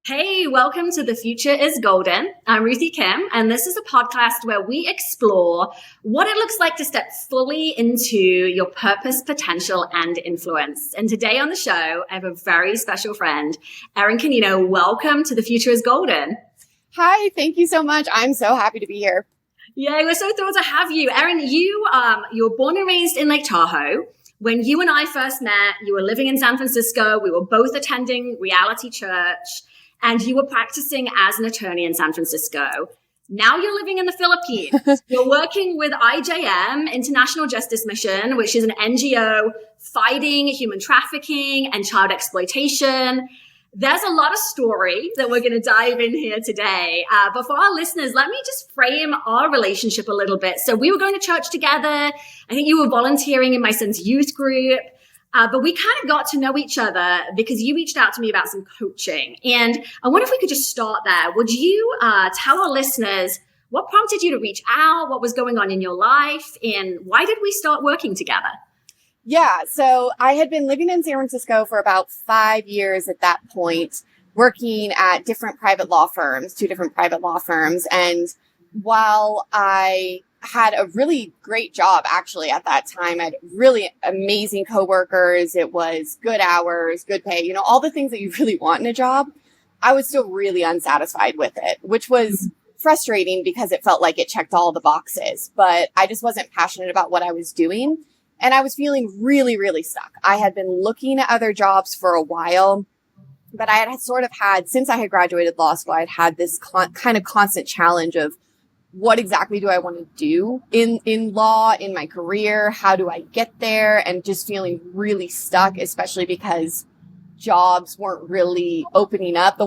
Hey, welcome to The Future is Golden. I'm Ruthie Kim, and this is a podcast where we explore what it looks like to step fully into your purpose, potential, and influence. And today on the show, I have a very special friend, Erin Canino. Welcome to The Future is Golden. Hi, thank you so much. I'm so happy to be here. Yeah, we're so thrilled to have you. Erin, you were born and raised in Lake Tahoe. When you and I first met, you were living in San Francisco. We were both attending Reality Church. And you were practicing as an attorney in San Francisco. Now you're living in the Philippines. You're working with IJM, International Justice Mission, which is an NGO fighting human trafficking and child exploitation. There's a lot of story that we're going to dive in here today. But for our listeners, let me just frame our relationship a little bit. So we were going to church together. I think you were volunteering in my son's youth group. But we kind of got to know each other because you reached out to me about some coaching. And I wonder if we could just start there. Would you tell our listeners what prompted you to reach out, what was going on in your life, and why did we start working together? Yeah, so I had been living in San Francisco for about 5 years at that point, working at different private law firms, 2 different private law firms. And while I had a really great job actually at that time, I had really amazing coworkers. It was good hours, good pay, all the things that you really want in a job. I was still really unsatisfied with it, which was frustrating because it felt like it checked all the boxes, but I just wasn't passionate about what I was doing. And I was feeling really, really stuck. I had been looking at other jobs for a while, but I had sort of had, since I had graduated law school, I'd had this kind of constant challenge of, what exactly do I want to do in law, in my career? How do I get there? And just feeling really stuck, especially because jobs weren't really opening up.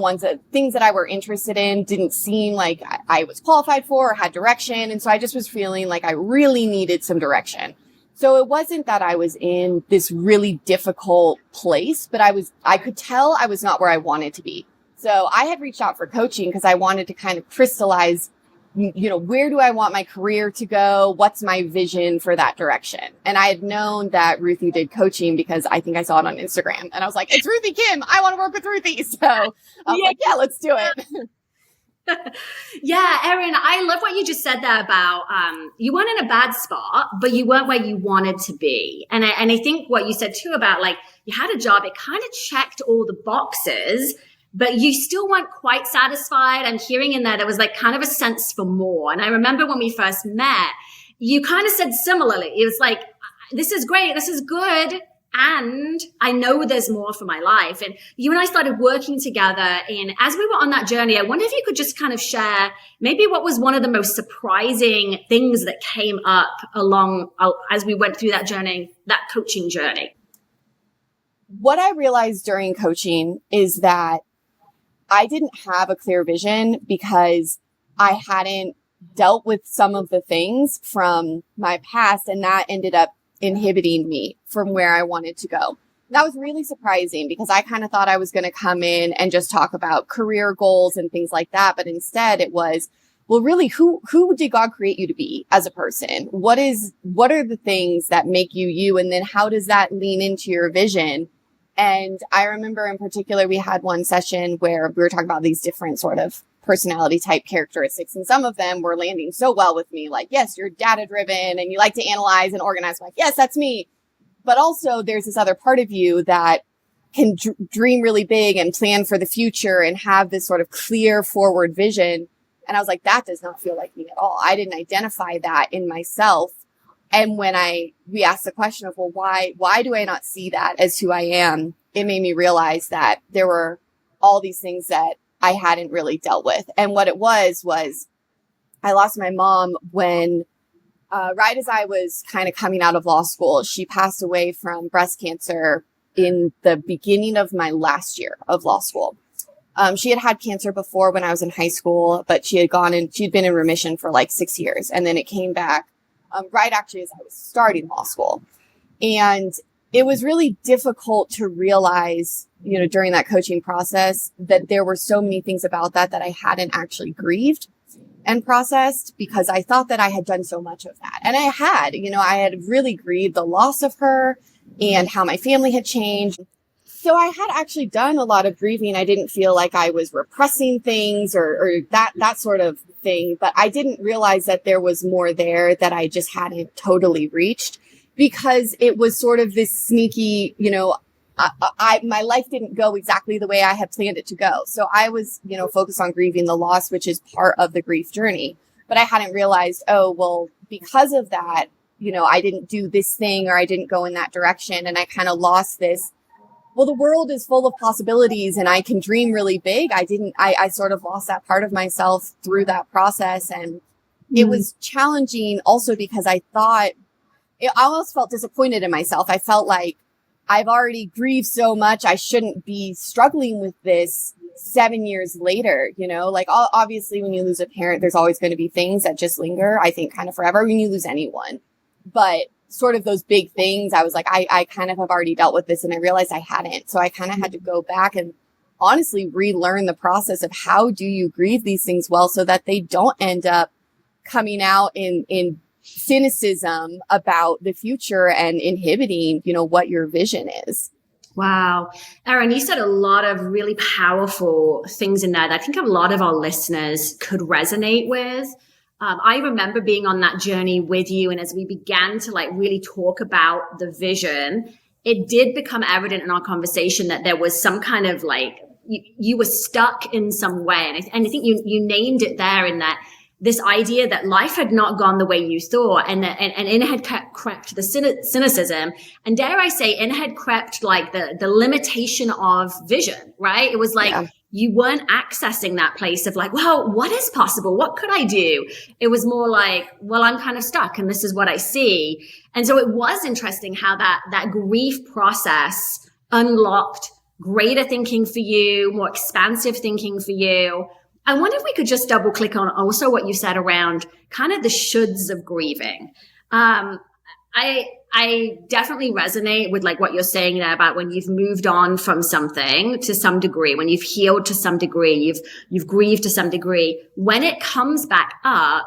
Things that I were interested in didn't seem like I was qualified for or had direction. And so I just was feeling like I really needed some direction. So it wasn't that I was in this really difficult place, but I could tell I was not where I wanted to be. So I had reached out for coaching because I wanted to kind of crystallize, where do I want my career to go? What's my vision for that direction? And I had known that Ruthie did coaching because I think I saw it on Instagram. And I was like, it's Ruthie Kim. I want to work with Ruthie. So I was like, yeah, let's do it. Yeah, Erin, I love what you just said there about you weren't in a bad spot, but you weren't where you wanted to be. And I think what you said too about like you had a job, it kind of checked all the boxes, but you still weren't quite satisfied. I'm hearing in there was like kind of a sense for more. And I remember when we first met, you kind of said similarly. It was like, this is great. This is good. And I know there's more for my life. And you and I started working together. And as we were on that journey, I wonder if you could just kind of share maybe what was one of the most surprising things that came up along as we went through that journey, that coaching journey. What I realized during coaching is that I didn't have a clear vision because I hadn't dealt with some of the things from my past, and that ended up inhibiting me from where I wanted to go. That was really surprising because I kind of thought I was going to come in and just talk about career goals and things like that. But instead it was, well, really, who did God create you to be as a person? What are the things that make you you? And then how does that lean into your vision? And I remember in particular, we had one session where we were talking about these different sort of personality type characteristics. And some of them were landing so well with me. Like, yes, you're data driven and you like to analyze and organize. I'm like, yes, that's me. But also there's this other part of you that can dream really big and plan for the future and have this sort of clear forward vision. And I was like, that does not feel like me at all. I didn't identify that in myself. And when we asked the question of, well, why do I not see that as who I am? It made me realize that there were all these things that I hadn't really dealt with. And what it was I lost my mom when, right as I was kind of coming out of law school. She passed away from breast cancer in the beginning of my last year of law school. She had cancer before when I was in high school, but she'd been in remission for like 6 years. And then it came back right actually as I was starting law school. And it was really difficult to realize, during that coaching process that there were so many things about that I hadn't actually grieved and processed because I thought that I had done so much of that. And I had really grieved the loss of her and how my family had changed. So I had actually done a lot of grieving. I didn't feel like I was repressing things or that sort of thing, but I didn't realize that there was more there that I just hadn't totally reached, because it was sort of this sneaky, my life didn't go exactly the way I had planned it to go. So I was, focused on grieving the loss, which is part of the grief journey. But I hadn't realized, oh, well, because of that, I didn't do this thing, or I didn't go in that direction. And I kind of lost this. Well, the world is full of possibilities and I can dream really big. I sort of lost that part of myself through that process. And it was challenging also because I almost felt disappointed in myself. I felt like I've already grieved so much. I shouldn't be struggling with this 7 years later, like obviously when you lose a parent, there's always going to be things that just linger, I think, kind of forever when you lose anyone. But sort of those big things, I was like, I kind of have already dealt with this, and I realized I hadn't. So I kind of had to go back and honestly relearn the process of how do you grieve these things well, so that they don't end up coming out in cynicism about the future and inhibiting, what your vision is. Wow. Erin, you said a lot of really powerful things in there that I think a lot of our listeners could resonate with. I remember being on that journey with you. And as we began to really talk about the vision, it did become evident in our conversation that there was some kind of you were stuck in some way. And I think you named it there, in that this idea that life had not gone the way you thought, and in had crept the cynicism, and dare I say, in had crept the limitation of vision, right? It was you weren't accessing that place of well, what is possible? What could I do? It was more well, I'm kind of stuck and this is what I see. And so it was interesting how that grief process unlocked greater thinking for you, more expansive thinking for you. I wonder if we could just double click on also what you said around kind of the shoulds of grieving. I definitely resonate with what you're saying there about when you've moved on from something to some degree, when you've healed to some degree, you've grieved to some degree. When it comes back up,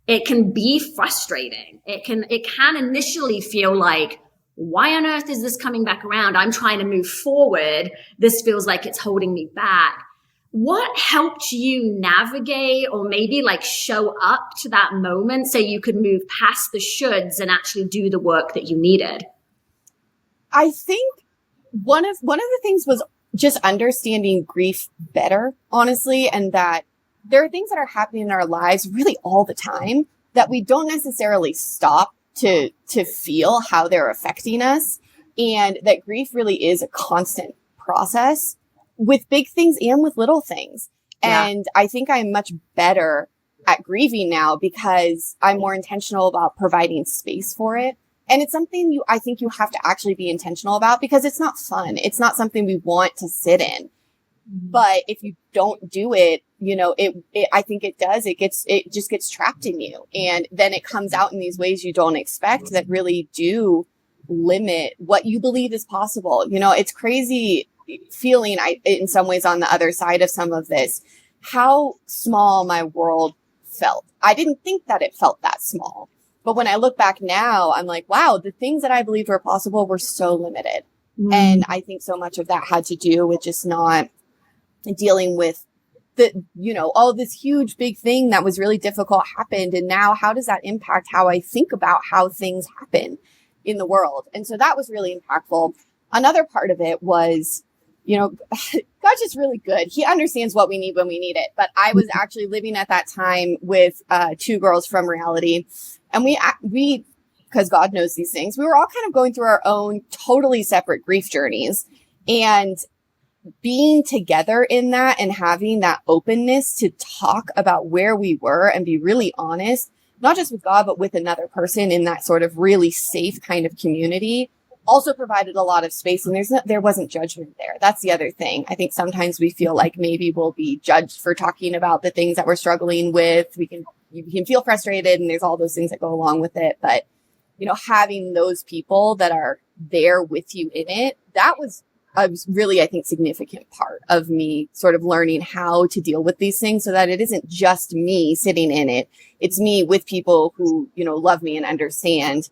it can be frustrating. It can initially feel like, why on earth is this coming back around? I'm trying to move forward. This feels like it's holding me back. What helped you navigate or maybe show up to that moment so you could move past the shoulds and actually do the work that you needed? I think one of the things was just understanding grief better, honestly, and that there are things that are happening in our lives really all the time that we don't necessarily stop to feel how they're affecting us, and that grief really is a constant process with big things and with little things. Yeah. And I think I'm much better at grieving now because I'm more intentional about providing space for it. And it's something I think you have to actually be intentional about, because it's not fun. It's not something we want to sit in. But if you don't do it, I think it does. It just gets trapped in you. And then it comes out in these ways you don't expect that really do limit what you believe is possible. It's crazy feeling in some ways on the other side of some of this, how small my world felt. I didn't think that it felt that small. But when I look back now, I'm like, wow, the things that I believed were possible were so limited. And I think so much of that had to do with just not dealing with all this huge big thing that was really difficult happened. And now how does that impact how I think about how things happen in the world? And so that was really impactful. Another part of it was, God's just really good. He understands what we need when we need it. But I was actually living at that time with two girls from reality. And we, because God knows these things, we were all kind of going through our own totally separate grief journeys. And being together in that and having that openness to talk about where we were and be really honest, not just with God, but with another person in that sort of really safe kind of community, also provided a lot of space. And there wasn't judgment there. That's the other thing. I think sometimes we feel like maybe we'll be judged for talking about the things that we're struggling with. You can feel frustrated, and there's all those things that go along with it. But, having those people that are there with you in it, that was a really, I think, significant part of me sort of learning how to deal with these things, so that it isn't just me sitting in it. It's me with people who, love me and understand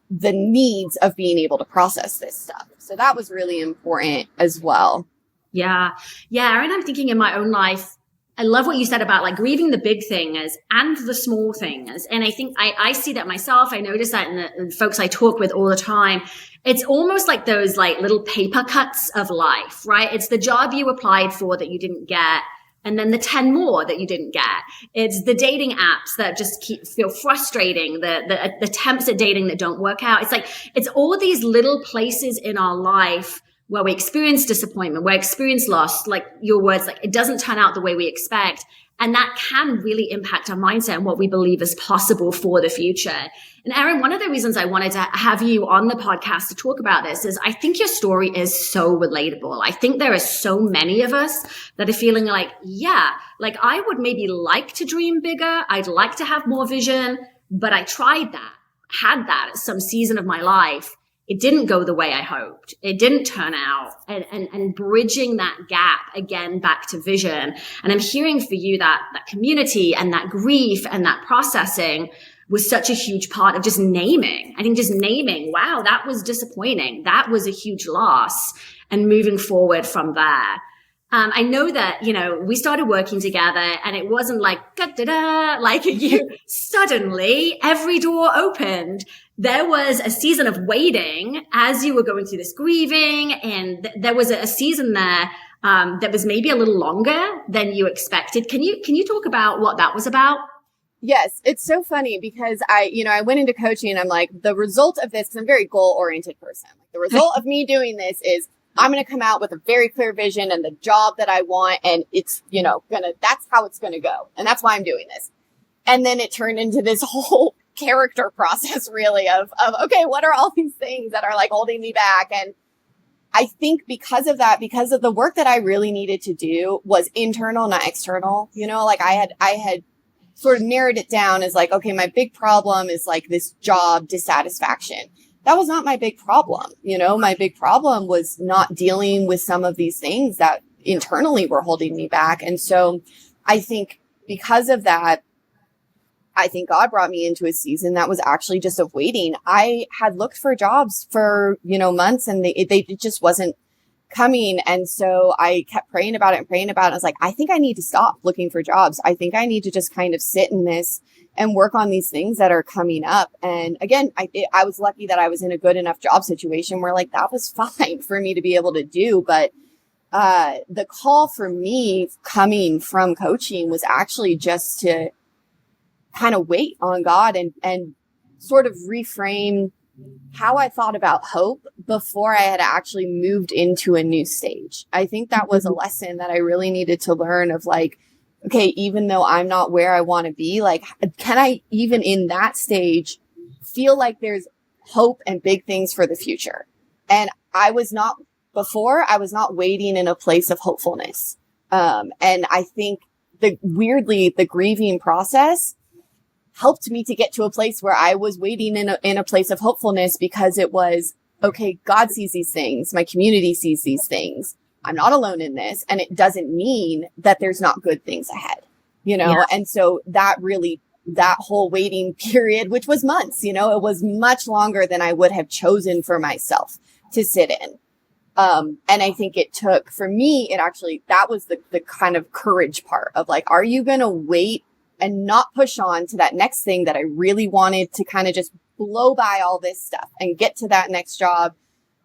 the needs of being able to process this stuff. So that was really important as well. Yeah. Yeah. And I'm thinking in my own life, I love what you said about like grieving the big things and the small things. And I think I see that myself. I notice that in the folks I talk with all the time. It's almost like those like little paper cuts of life, right? It's the job you applied for that you didn't get. And then the 10 more that you didn't get. It's the dating apps that just feel frustrating, the attempts at dating that don't work out. It's like, it's all these little places in our life where we experience disappointment, where we experience loss, like your words, like it doesn't turn out the way we expect. And that can really impact our mindset and what we believe is possible for the future. And Erin, one of the reasons I wanted to have you on the podcast to talk about this is I think your story is so relatable. I think there are so many of us that are feeling like, yeah, like I would maybe like to dream bigger. I'd like to have more vision, but I tried that, had that at some season of my life. It didn't go the way I hoped. It didn't turn out. And bridging that gap again back to vision. And I'm hearing for you that community and that grief and that processing was such a huge part of just naming. I think just naming, wow, that was disappointing. That was a huge loss, and moving forward from there. I know that, we started working together and it wasn't like, da-da-da, like you suddenly every door opened. There was a season of waiting as you were going through this grieving, and there was a season there that was maybe a little longer than you expected. Can you talk about what that was about? Yes, it's so funny because I went into coaching and I'm like, the result of this, 'cause I'm a very goal-oriented person. Like the result of me doing this is I'm going to come out with a very clear vision and the job that I want. And it's, that's how it's going to go. And that's why I'm doing this. And then it turned into this whole character process really of, okay, what are all these things that are like holding me back? And I think because of that, because of the work that I really needed to do was internal, not external, like I had sort of narrowed it down as like, okay, my big problem is like this job dissatisfaction. That was not my big problem. My big problem was not dealing with some of these things that internally were holding me back. And so I think because of that, I think God brought me into a season that was actually just of waiting. I had looked for jobs for, months and it just wasn't coming. And so I kept praying about it. I was like, I think I need to stop looking for jobs. I think I need to just kind of sit in this and work on these things that are coming up. And again, I was lucky that I was in a good enough job situation where like that was fine for me to be able to do. But the call for me coming from coaching was actually just to kind of wait on God and sort of reframe how I thought about hope before I had actually moved into a new stage. I think that was a lesson that I really needed to learn of like, okay, even though I'm not where I want to be, like, can I even in that stage feel like there's hope and big things for the future? And I was not waiting in a place of hopefulness. And I think the grieving process helped me to get to a place where I was waiting in a place of hopefulness because it was, okay, God sees these things. My community sees these things. I'm not alone in this. And it doesn't mean that there's not good things ahead, Yeah. And so that whole waiting period, which was months, it was much longer than I would have chosen for myself to sit in. And I think it took, for me, that was the kind of courage part of like, are you going to wait and not push on to that next thing that I really wanted to kind of just blow by all this stuff and get to that next job?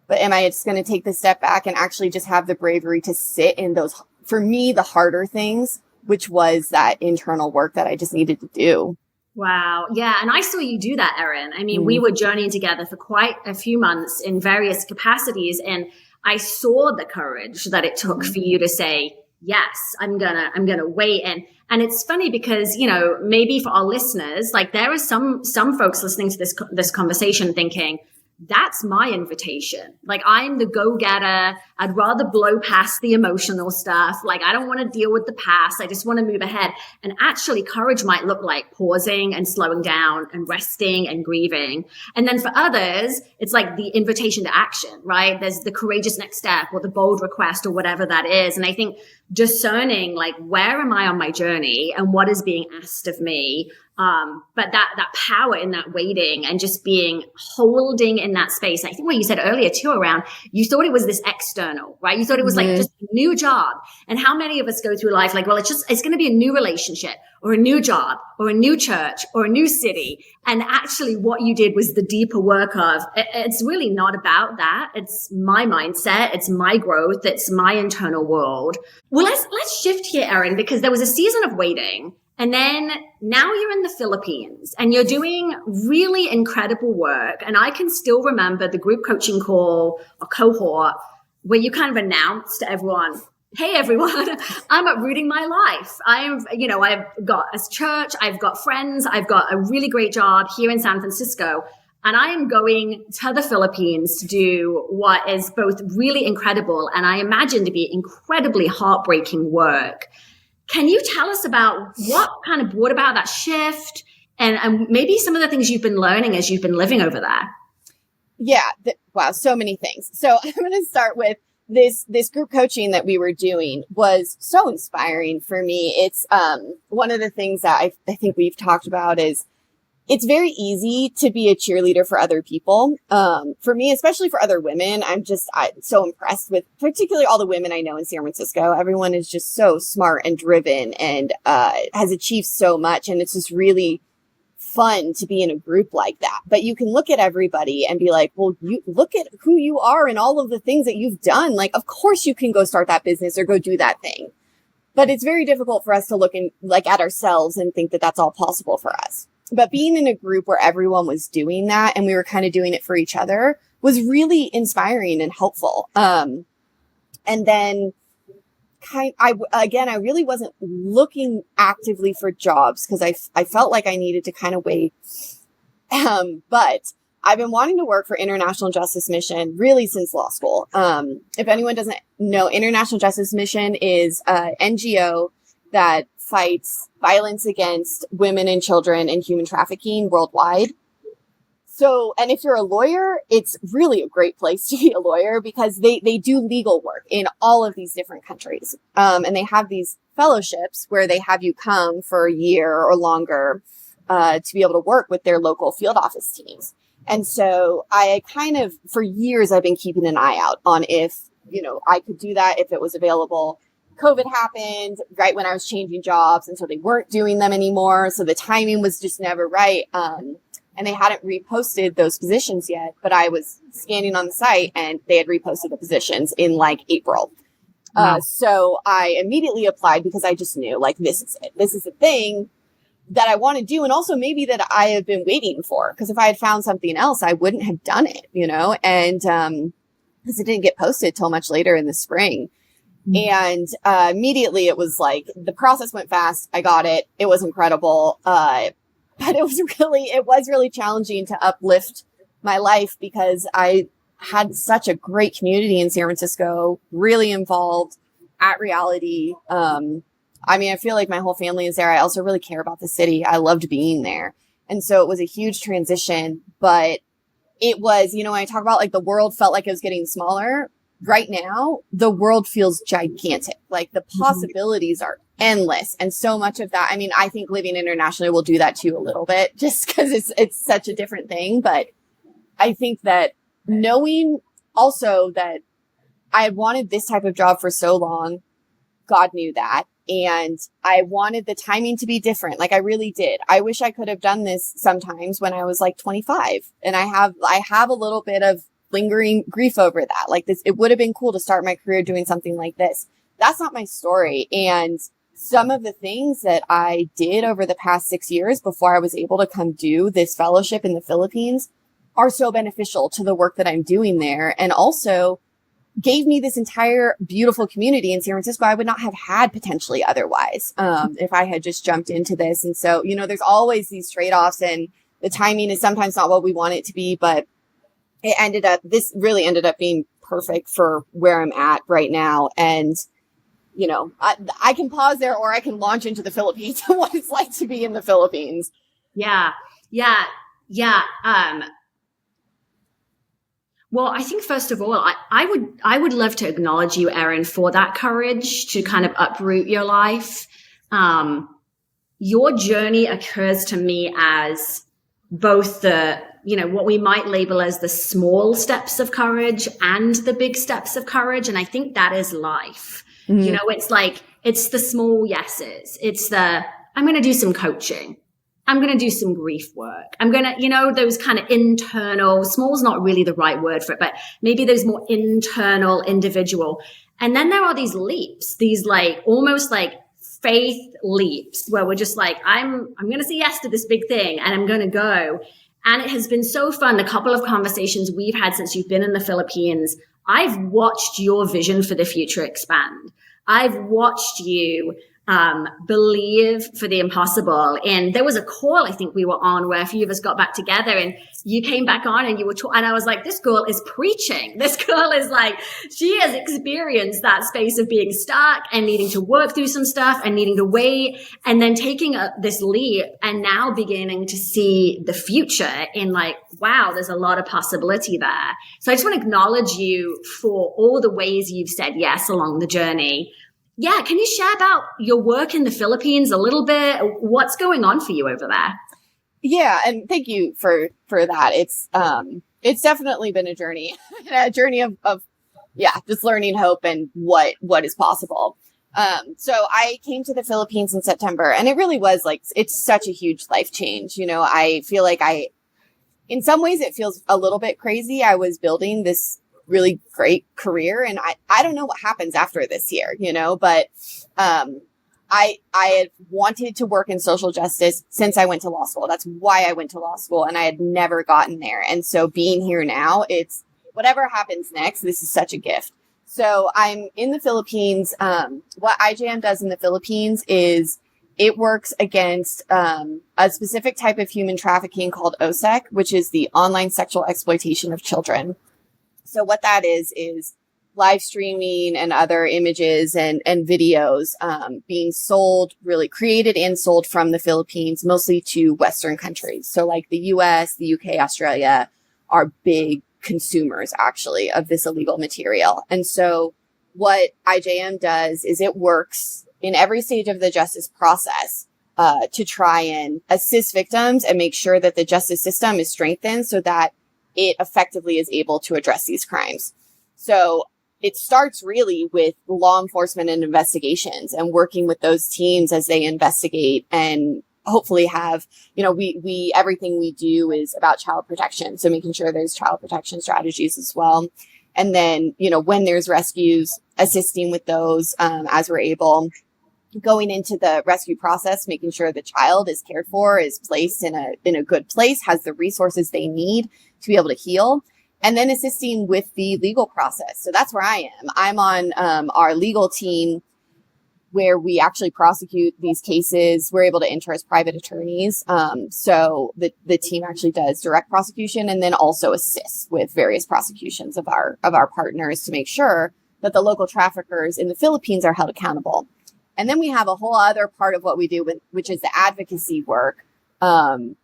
But am I just going to take the step back and actually just have the bravery to sit in those, for me, the harder things, which was that internal work that I just needed to do. Wow. Yeah. And I saw you do that, Erin. I mean, we were journeying together for quite a few months in various capacities. And I saw the courage that it took for you to say, yes, I'm gonna wait. And it's funny because, maybe for our listeners, like there are some folks listening to this conversation thinking, that's my invitation. Like I'm the go-getter. I'd rather blow past the emotional stuff. Like I don't want to deal with the past. I just want to move ahead. And actually courage might look like pausing and slowing down and resting and grieving. And then for others, it's like the invitation to action, right? There's the courageous next step or the bold request or whatever that is. And I think discerning like, where am I on my journey and what is being asked of me? But that power in that waiting and just holding in that space. I think what you said earlier too around, you thought it was this external, right? You thought it was like just a new job. And how many of us go through life like, well, it's going to be a new relationship or a new job or a new church or a new city. And actually what you did was the deeper work of, it's really not about that. It's my mindset. It's my growth. It's my internal world. Well, let's shift here, Erin, because there was a season of waiting. And then now you're in the Philippines and you're doing really incredible work. And I can still remember the group coaching call or cohort where you kind of announced to everyone, hey, everyone, I'm uprooting my life. I've got a church, I've got friends, I've got a really great job here in San Francisco. And I am going to the Philippines to do what is both really incredible and I imagine to be incredibly heartbreaking work. Can you tell us about what kind of brought about that shift and maybe some of the things you've been learning as you've been living over there? Yeah. Wow. So many things. So I'm going to start with this group coaching that we were doing was so inspiring for me. It's one of the things that I think we've talked about is it's very easy to be a cheerleader for other people. For me, especially for other women, I'm so impressed with particularly all the women I know in San Francisco. Everyone is just so smart and driven and has achieved so much. And it's just really fun to be in a group like that. But you can look at everybody and be like, well, you look at who you are and all of the things that you've done. Like, of course you can go start that business or go do that thing. But it's very difficult for us to look at ourselves and think that that's all possible for us. But being in a group where everyone was doing that and we were kind of doing it for each other was really inspiring and helpful. And then I really wasn't looking actively for jobs because I felt like I needed to kind of wait. But I've been wanting to work for International Justice Mission really since law school. If anyone doesn't know, International Justice Mission is an NGO that fights violence against women and children and human trafficking worldwide. So, and if you're a lawyer, it's really a great place to be a lawyer because they do legal work in all of these different countries. And they have these fellowships where they have you come for a year or longer to be able to work with their local field office teams. And so for years, I've been keeping an eye out on if, I could do that, if it was available. COVID happened right when I was changing jobs. And so they weren't doing them anymore. So the timing was just never right. And they hadn't reposted those positions yet, but I was scanning on the site and they had reposted the positions in like April. Wow. So I immediately applied because I just knew like, this is it. This is a thing that I want to do. And also maybe that I have been waiting for, because if I had found something else, I wouldn't have done it, and, because it didn't get posted till much later in the spring. And immediately it was like the process went fast. I got it. It was incredible. But it was really challenging to uplift my life because I had such a great community in San Francisco, really involved at Reality. I feel like my whole family is there. I also really care about the city. I loved being there. And so it was a huge transition, but it was, when I talk about like the world felt like it was getting smaller. Right now, the world feels gigantic. Like the possibilities are endless. And so much of that, I think living internationally will do that too a little bit just because it's such a different thing. But I think that knowing also that I had wanted this type of job for so long, God knew that. And I wanted the timing to be different. Like I really did. I wish I could have done this sometimes when I was like 25. And I have a little bit of lingering grief over that. Like this, it would have been cool to start my career doing something like this. That's not my story. And some of the things that I did over the past 6 years before I was able to come do this fellowship in the Philippines are so beneficial to the work that I'm doing there. And also gave me this entire beautiful community in San Francisco I would not have had potentially otherwise, if I had just jumped into this. And so, there's always these trade-offs and the timing is sometimes not what we want it to be, but this really ended up being perfect for where I'm at right now. And, I can pause there or I can launch into the Philippines and what it's like to be in the Philippines. Yeah. Well, I think first of all, I would love to acknowledge you, Erin, for that courage to kind of uproot your life. your journey occurs to me as both the, what we might label as the small steps of courage and the big steps of courage. And I think that is life. Mm-hmm. It's like, it's the small yeses. It's the, I'm going to do some coaching. I'm going to do some grief work. I'm going to, those kind of internal, small's not really the right word for it, but maybe those more internal, individual. And then there are these leaps, these like almost like faith leaps where we're just like, I'm going to say yes to this big thing and I'm going to go. And it has been so fun. A couple of conversations we've had since you've been in the Philippines, I've watched your vision for the future expand. I've watched you believe for the impossible. And there was a call I think we were on where a few of us got back together and you came back on and you were and I was like, this girl is preaching. This girl is like, she has experienced that space of being stuck and needing to work through some stuff and needing to wait and then taking this leap and now beginning to see the future in like, wow, there's a lot of possibility there. So I just want to acknowledge you for all the ways you've said yes along the journey. Yeah. Can you share about your work in the Philippines a little bit? What's going on for you over there? Yeah. And thank you for that. It's definitely been a journey of just learning hope and what is possible. So I came to the Philippines in September and it really was like, it's such a huge life change. I feel like in some ways it feels a little bit crazy. I was building this really great career. And I don't know what happens after this year, but I had wanted to work in social justice since I went to law school. That's why I went to law school and I had never gotten there. And so being here now, it's whatever happens next, this is such a gift. So I'm in the Philippines. What IJM does in the Philippines is it works against a specific type of human trafficking called OSEC, which is the online sexual exploitation of children. So what that is live streaming and other images and videos being sold, really created and sold from the Philippines, mostly to Western countries. So like the US, the UK, Australia are big consumers actually of this illegal material. And so what IJM does is it works in every stage of the justice process to try and assist victims and make sure that the justice system is strengthened so that it effectively is able to address these crimes. So it starts really with law enforcement and investigations and working with those teams as they investigate and hopefully have, we everything we do is about child protection. So making sure there's child protection strategies as well. And then, when there's rescues, assisting with those as we're able, going into the rescue process, making sure the child is cared for, is placed in a good place, has the resources they need to be able to heal, and then assisting with the legal process. So that's where I am. I'm on our legal team where we actually prosecute these cases. We're able to enter as private attorneys. So the team actually does direct prosecution and then also assists with various prosecutions of our partners to make sure that the local traffickers in the Philippines are held accountable. And then we have a whole other part of what we do, which is the advocacy work,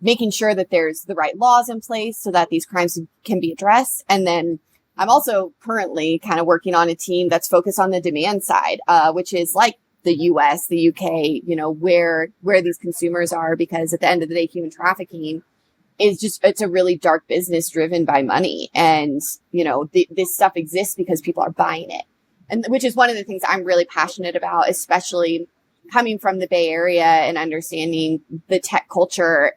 making sure that there's the right laws in place so that these crimes can be addressed. And then I'm also currently kind of working on a team that's focused on the demand side, which is like the US, the UK, where these consumers are, because at the end of the day, human trafficking is it's a really dark business driven by money. And, this stuff exists because people are buying it. And which is one of the things I'm really passionate about, especially coming from the Bay Area and understanding the tech culture.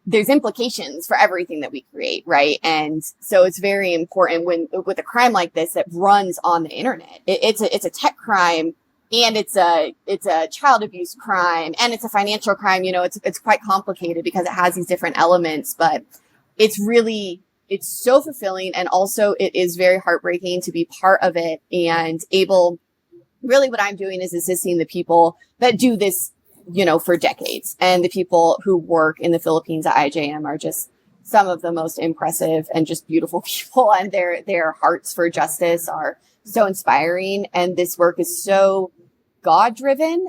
There's implications for everything that we create, right? And so it's very important with a crime like this that runs on the internet. It's a tech crime, and it's a child abuse crime, and it's a financial crime. It's quite complicated because it has these different elements, but it's so fulfilling. And also it is very heartbreaking to be part of it and really what I'm doing is assisting the people that do this, for decades. And the people who work in the Philippines at IJM are just some of the most impressive and just beautiful people. And their hearts for justice are so inspiring. And this work is so God driven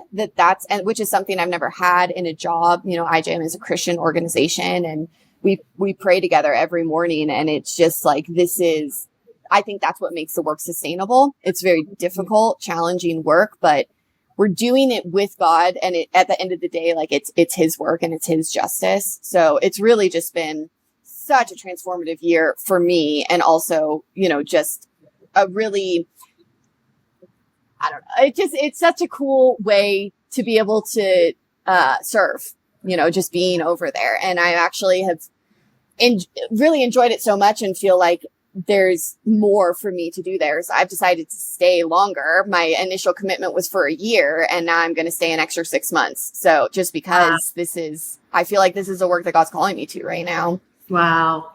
and which is something I've never had in a job. IJM is a Christian organization and we pray together every morning, and it's just like, I think that's what makes the work sustainable. It's very difficult, challenging work, but we're doing it with God. And at the end of the day, like it's his work and it's his justice. So it's really just been such a transformative year for me. And also, just a really, I don't know, it's such a cool way to be able to serve, just being over there. And I actually have really enjoyed it so much and feel like there's more for me to do there. So I've decided to stay longer. My initial commitment was for a year, and now I'm going to stay an extra 6 months. So just because I feel like this is the work that God's calling me to right now. Wow.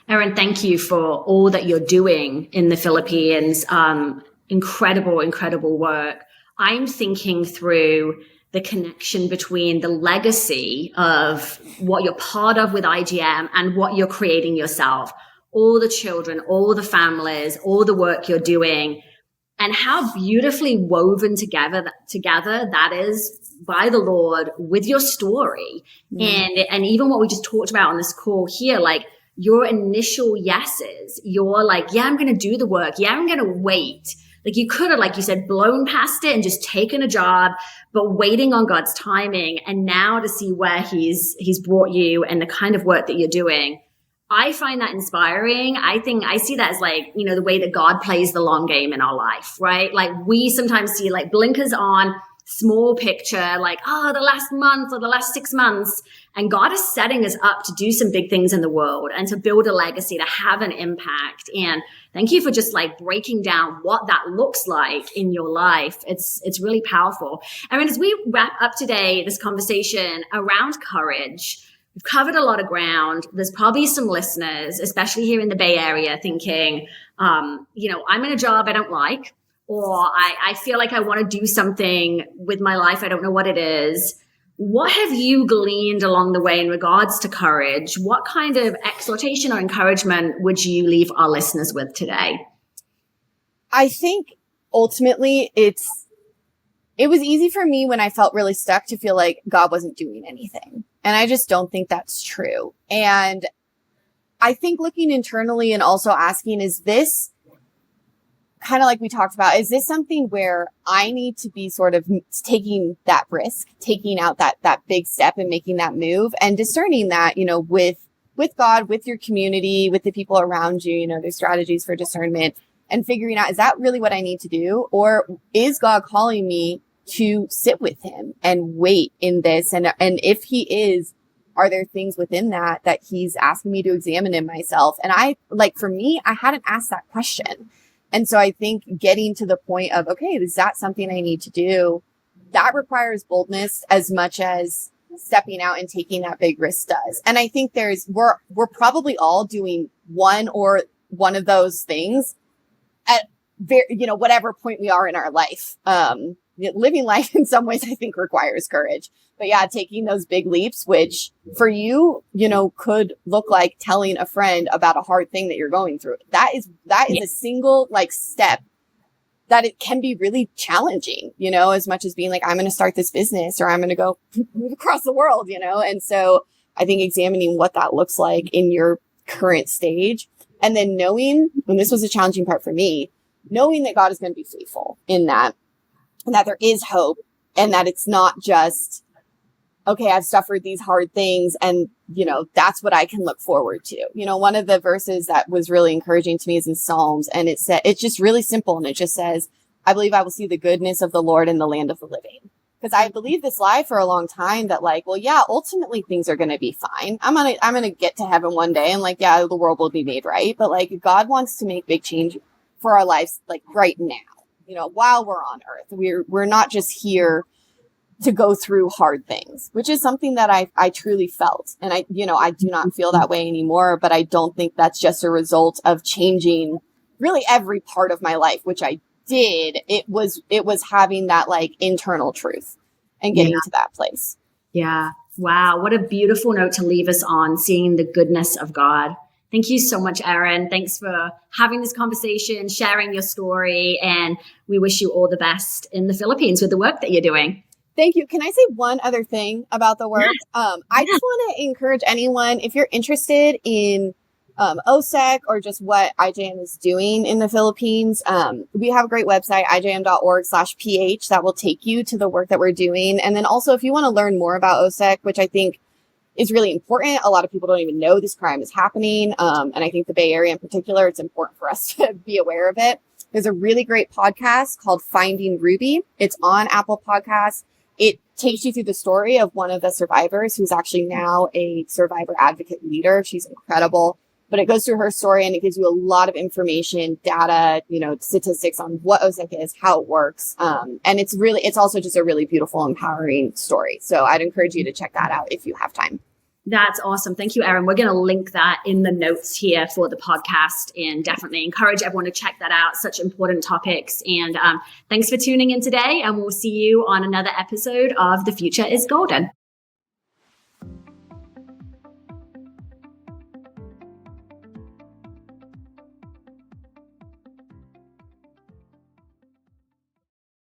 Erin, thank you for all that you're doing in the Philippines. Incredible, incredible work. I'm thinking through the connection between the legacy of what you're part of with IGM and what you're creating yourself. All the children, all the families, all the work you're doing, and how beautifully woven together that is by the Lord with your story. And even what we just talked about on this call here, like your initial yeses, you're like, yeah, I'm going to do the work. Yeah, I'm going to wait. Like you could have, like you said, blown past it and just taken a job, but waiting on God's timing. And now to see where he's brought you and the kind of work that you're doing, I find that inspiring. I think I see that as like, the way that God plays the long game in our life, right? Like we sometimes see like blinkers on, small picture, like, the last month or the last 6 months. And God is setting us up to do some big things in the world and to build a legacy, to have an impact. And thank you for just like breaking down what that looks like in your life. It's really powerful. I mean, as we wrap up today, this conversation around courage, we've covered a lot of ground. There's probably some listeners, especially here in the Bay Area, thinking, I'm in a job I don't like, or I feel like I want to do something with my life. I don't know what it is. What have you gleaned along the way in regards to courage? What kind of exhortation or encouragement would you leave our listeners with today? I think ultimately it was easy for me when I felt really stuck to feel like God wasn't doing anything. And I just don't think that's true. And I think looking internally and also asking, is this kind of like we talked about, is this something where I need to be sort of taking that risk, taking out that big step and making that move and discerning that, with God, with your community, with the people around you, there's strategies for discernment and figuring out, is that really what I need to do? Or is God calling me to sit with him and wait in this? And if he is, are there things within that he's asking me to examine in myself? And for me, I hadn't asked that question. And so I think getting to the point of, okay, is that something I need to do? That requires boldness as much as stepping out and taking that big risk does. And I think we're probably all doing one of those things at whatever point we are in our life. Living life in some ways, I think requires courage. But yeah, taking those big leaps, which for you, could look like telling a friend about a hard thing that you're going through. That is a single step that it can be really challenging, as much as being like, I'm going to start this business or I'm going to go move across the world, And so I think examining what that looks like in your current stage, and then knowing, and this was a challenging part for me, knowing that God is going to be faithful in that, and that there is hope, and that it's not just, okay, I've suffered these hard things and, that's what I can look forward to. One of the verses that was really encouraging to me is in Psalms, and it's just really simple. And it just says, I believe I will see the goodness of the Lord in the land of the living. Because I believe this lie for a long time that ultimately things are going to be fine. I'm going to get to heaven one day and the world will be made right. But God wants to make big change for our lives, right now, while we're on earth. We're not just here to go through hard things, which is something that I truly felt. And I do not feel that way anymore, but I don't think that's just a result of changing really every part of my life, which I did. It was having that internal truth and getting to that place. Yeah. Wow. What a beautiful note to leave us on, seeing the goodness of God. Thank you so much, Erin. Thanks for having this conversation, sharing your story, and we wish you all the best in the Philippines with the work that you're doing. Thank you. Can I say one other thing about the work? I just want to encourage anyone, if you're interested in OSEC or just what IJM is doing in the Philippines, we have a great website, ijm.org/ph, that will take you to the work that we're doing. And then also, if you want to learn more about OSEC, which I think is really important, a lot of people don't even know this crime is happening. And I think the Bay Area in particular, it's important for us to be aware of it. There's a really great podcast called Finding Ruby. It's on Apple Podcasts. It takes you through the story of one of the survivors who's actually now a survivor advocate leader. She's incredible. But it goes through her story and it gives you a lot of information, data, statistics on what OSEC is, how it works. And it's also just a really beautiful, empowering story. So I'd encourage you to check that out if you have time. That's awesome. Thank you, Erin. We're going to link that in the notes here for the podcast and definitely encourage everyone to check that out. Such important topics. And thanks for tuning in today. And we'll see you on another episode of The Future is Golden.